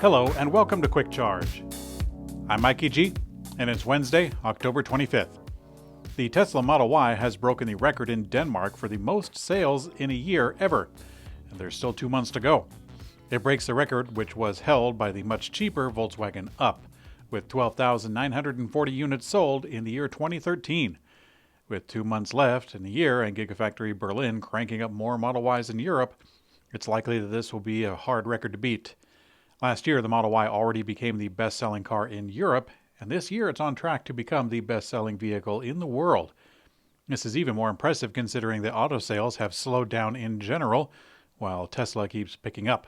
Hello and welcome to Quick Charge. I'm Mikey G, and it's Wednesday, October 25th. The Tesla Model Y has broken the record in Denmark for the most sales in a year ever, and there's still 2 months to go. It breaks the record which was held by the much cheaper Volkswagen Up, with 12,940 units sold in the year 2013. With 2 months left in the year and Gigafactory Berlin cranking up more Model Ys in Europe, it's likely that this will be a hard record to beat. Last year, the Model Y already became the best-selling car in Europe, and this year it's on track to become the best-selling vehicle in the world. This is even more impressive considering that auto sales have slowed down in general, while Tesla keeps picking up.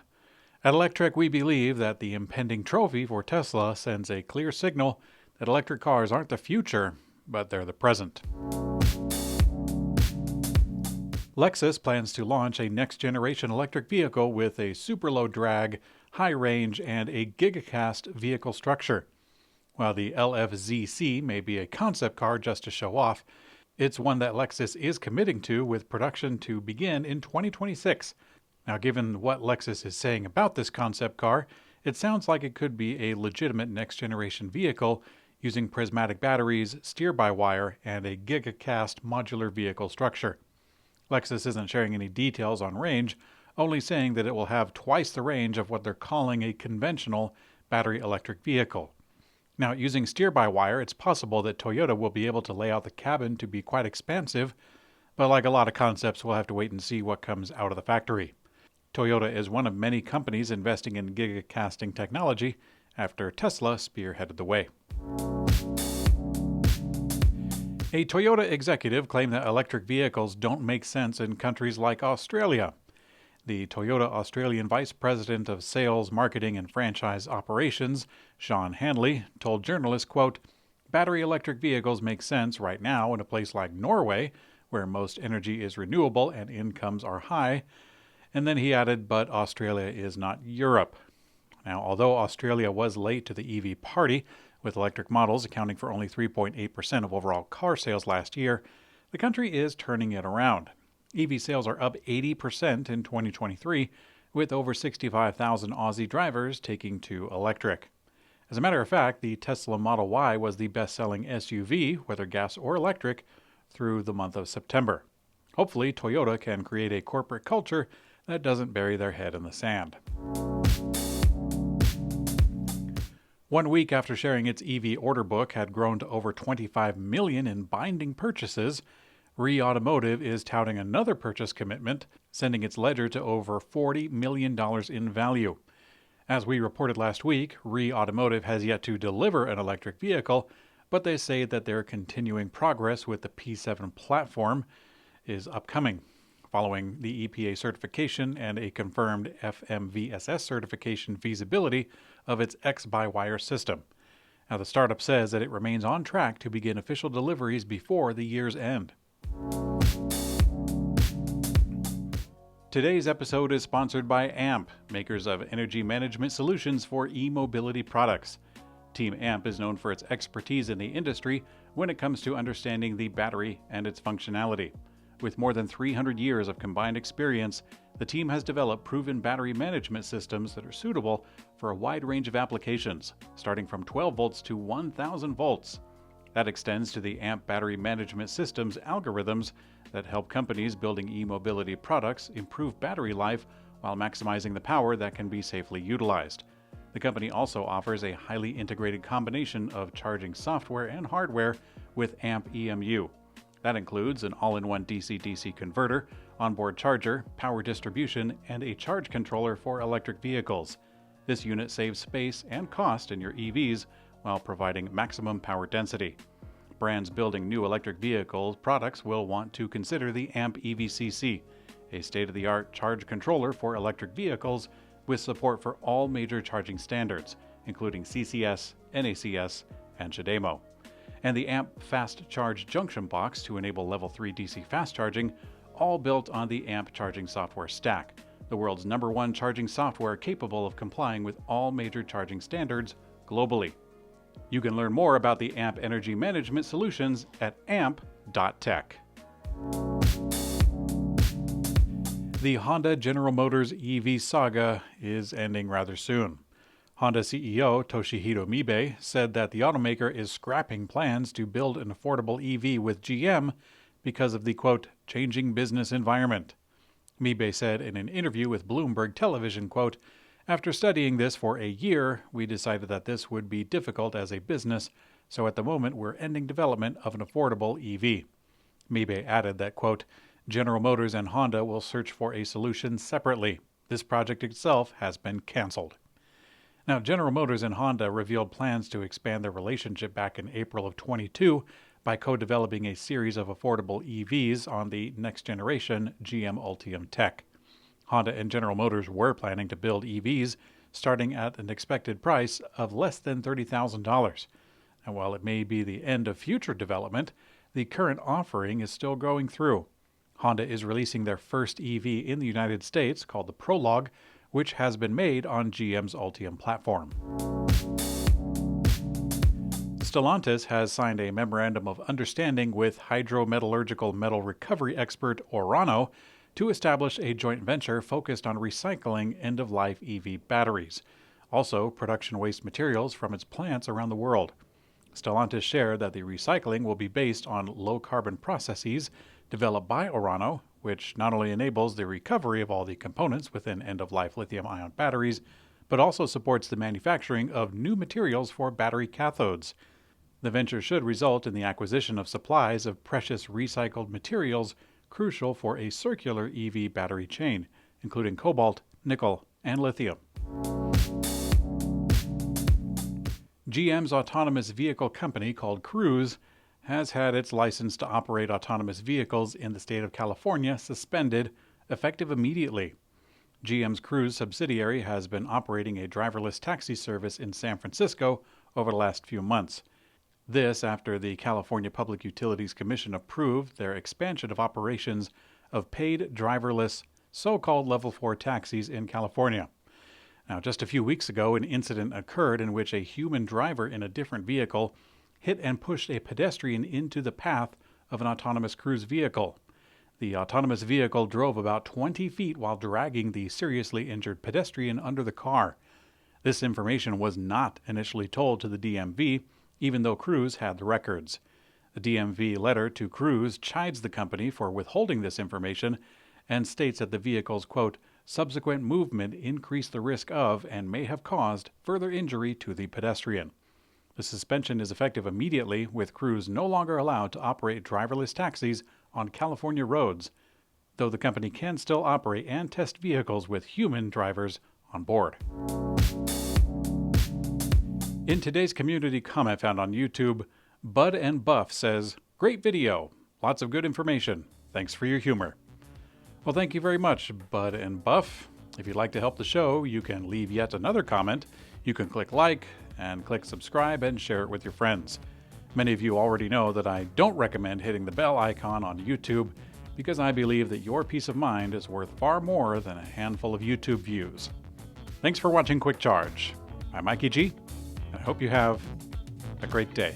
At Electrek, we believe that the impending trophy for Tesla sends a clear signal that electric cars aren't the future, but they're the present. Lexus plans to launch a next-generation electric vehicle with a super low drag, high range, and a Gigacast vehicle structure. While the LFZC may be a concept car just to show off, it's one that Lexus is committing to with production to begin in 2026. Now, given what Lexus is saying about this concept car, it sounds like it could be a legitimate next-generation vehicle using prismatic batteries, steer-by-wire, and a Gigacast modular vehicle structure. Lexus isn't sharing any details on range, only saying that it will have twice the range of what they're calling a conventional battery electric vehicle. Now, using steer-by-wire, it's possible that Toyota will be able to lay out the cabin to be quite expansive, but like a lot of concepts, we'll have to wait and see what comes out of the factory. Toyota is one of many companies investing in gigacasting technology after Tesla spearheaded the way. A Toyota executive claimed that electric vehicles don't make sense in countries like Australia. The Toyota Australian Vice President of Sales, Marketing, and Franchise Operations, Sean Hanley, told journalists, quote, "Battery electric vehicles make sense right now in a place like Norway, where most energy is renewable and incomes are high." And then he added, but Australia is not Europe. Now, although Australia was late to the EV party, with electric models accounting for only 3.8% of overall car sales last year, the country is turning it around. EV sales are up 80% in 2023, with over 65,000 Aussie drivers taking to electric. As a matter of fact, the Tesla Model Y was the best-selling SUV, whether gas or electric, through the month of September. Hopefully, Toyota can create a corporate culture that doesn't bury their head in the sand. 1 week after sharing its EV order book had grown to over 25 million in binding purchases, REE Automotive is touting another purchase commitment, sending its ledger to over $40 million in value. As we reported last week, REE Automotive has yet to deliver an electric vehicle, but they say that their continuing progress with the P7 platform is upcoming, following the EPA certification and a confirmed FMVSS certification feasibility of its X-by-wire system. Now, the startup says that it remains on track to begin official deliveries before the year's end. Today's episode is sponsored by AMP, makers of energy management solutions for e-mobility products. Team AMP is known for its expertise in the industry when it comes to understanding the battery and its functionality. With more than 300 years of combined experience, the team has developed proven battery management systems that are suitable for a wide range of applications, starting from 12 volts to 1,000 volts. That extends to the AMP battery management systems algorithms that help companies building e-mobility products improve battery life while maximizing the power that can be safely utilized. The company also offers a highly integrated combination of charging software and hardware with AMP EMU. That includes an all-in-one DC-DC converter, onboard charger, power distribution, and a charge controller for electric vehicles. This unit saves space and cost in your EVs while providing maximum power density. Brands building new electric vehicle products will want to consider the AMP EVCC, a state-of-the-art charge controller for electric vehicles with support for all major charging standards, including CCS, NACS, and CHAdeMO. And the AMP Fast Charge Junction Box to enable Level 3 DC fast charging, all built on the AMP charging software stack, the world's #1 charging software capable of complying with all major charging standards globally. You can learn more about the AMP energy management solutions at amp.tech. The Honda General Motors EV saga is ending rather soon. Honda CEO Toshihiro Mibe said that the automaker is scrapping plans to build an affordable EV with GM because of the, quote, changing business environment. Mibe said in an interview with Bloomberg Television, quote, after studying this for a year, we decided that this would be difficult as a business, so at the moment we're ending development of an affordable EV. Mibe added that, quote, General Motors and Honda will search for a solution separately. This project itself has been canceled. Now, General Motors and Honda revealed plans to expand their relationship back in April of 22 by co-developing a series of affordable EVs on the next-generation GM Ultium tech. Honda and General Motors were planning to build EVs starting at an expected price of less than $30,000. And while it may be the end of future development, the current offering is still going through. Honda is releasing their first EV in the United States called the Prologue, which has been made on GM's Ultium platform. Stellantis has signed a memorandum of understanding with hydrometallurgical metal recovery expert Orano to establish a joint venture focused on recycling end-of-life EV batteries, also production waste materials from its plants around the world. Stellantis shared that the recycling will be based on low-carbon processes developed by Orano, which not only enables the recovery of all the components within end-of-life lithium-ion batteries, but also supports the manufacturing of new materials for battery cathodes. The venture should result in the acquisition of supplies of precious recycled materials crucial for a circular EV battery chain, including cobalt, nickel, and lithium. GM's autonomous vehicle company called Cruise has had its license to operate autonomous vehicles in the state of California suspended, effective immediately. GM's Cruise subsidiary has been operating a driverless taxi service in San Francisco over the last few months. This after the California Public Utilities Commission approved their expansion of operations of paid driverless so-called Level 4 taxis in California. Now, just a few weeks ago, an incident occurred in which a human driver in a different vehicle hit and pushed a pedestrian into the path of an autonomous Cruise vehicle. The autonomous vehicle drove about 20 feet while dragging the seriously injured pedestrian under the car. This information was not initially told to the DMV, even though Cruise had the records. The DMV letter to Cruise chides the company for withholding this information and states that the vehicle's, quote, subsequent movement increased the risk of and may have caused further injury to the pedestrian. The suspension is effective immediately, with Cruise no longer allowed to operate driverless taxis on California roads, though the company can still operate and test vehicles with human drivers on board. In today's community comment found on YouTube, Bud and Buff says, great video, lots of good information, thanks for your humor. Well, thank you very much, Bud and Buff. If you'd like to help the show, you can leave yet another comment. You can click like and click subscribe and share it with your friends. Many of you already know that I don't recommend hitting the bell icon on YouTube because I believe that your peace of mind is worth far more than a handful of YouTube views. Thanks for watching Quick Charge. I'm Mikey G, and I hope you have a great day.